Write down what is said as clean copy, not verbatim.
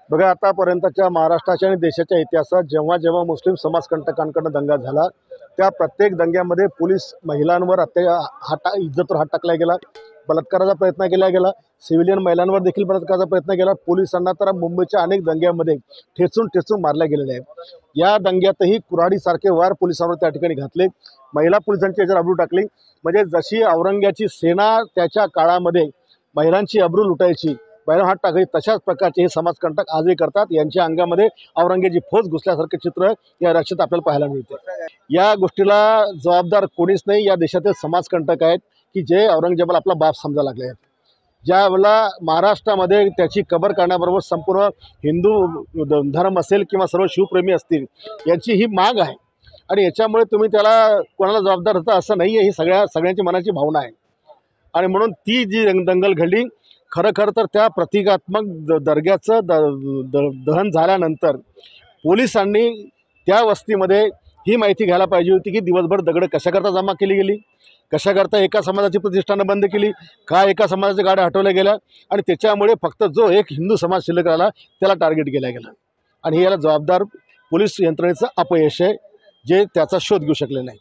बघा, आतापर्यंतच्या महाराष्ट्राच्या आणि देशाच्या इतिहासात जेव्हा जेव्हा मुस्लिम समाजकंटकांकडून दंगा झाला, त्या प्रत्येक दंग्यामध्ये पोलीस महिलांवर इज्जतवर हात टाकला गेला, बलात्काराचा प्रयत्न केला गेला, सिव्हिलियन महिलांवर देखील बलात्काराचा प्रयत्न केला. पोलिसांना तर मुंबईच्या अनेक दंग्यामध्ये ठेचून ठेचून मारल्या गेलेले आहे. या दंग्यातही कुऱ्हाडीसारखे वार पोलिसांवर त्या ठिकाणी घातले. महिला पोलिसांची याच्यावर अब्रू टाकली. म्हणजे जशी औरंग्याची सेना त्याच्या काळामध्ये महिलांची अब्रू लुटायची, महिला हात टाकायची, तशाच प्रकारचे हे समाजकंटक आजही करतात. यांच्या अंगामध्ये औरंग्याची फौज घुसल्यासारखे चित्र या रक्षेत आपल्याला पाहायला मिळते. या गोष्टीला जबाबदार कोणीच नाही. या देशातील समाजकंटक आहेत की जे औरंगजेबाला आपला बाप समजायला लागले आहेत. ज्यावेळेला महाराष्ट्रामध्ये त्याची कबर करण्याबरोबर संपूर्ण हिंदू धर्म असेल किंवा सर्व शिवप्रेमी असतील यांची ही माग आहे. आणि याच्यामुळे तुम्ही त्याला कोणाला जबाबदार होता असं नाही आहे. ही सगळ्यांची मनाची भावना आहे. आणि म्हणून ती जी दंगल घडली, खरं तर त्या प्रतिकात्मक दर्ग्याचं दहन झाल्यानंतर पोलिसांनी त्या वस्तीमध्ये ही माहिती घ्यायला पाहिजे होती की दिवसभर दगडं कशाकरता जमा केली गेली, कशाकरता एका समाजाची प्रतिष्ठानं बंद केली, का एका समाजाच्या गाड्या हटवल्या गेल्या, आणि त्याच्यामुळे फक्त जो एक हिंदू समाज शिल्लक राहिला त्याला टार्गेट केला गेला. आणि याला जबाबदार पोलीस यंत्रणेचं अपयश आहे, जे त्याचा शोध घेऊ शकले नाही.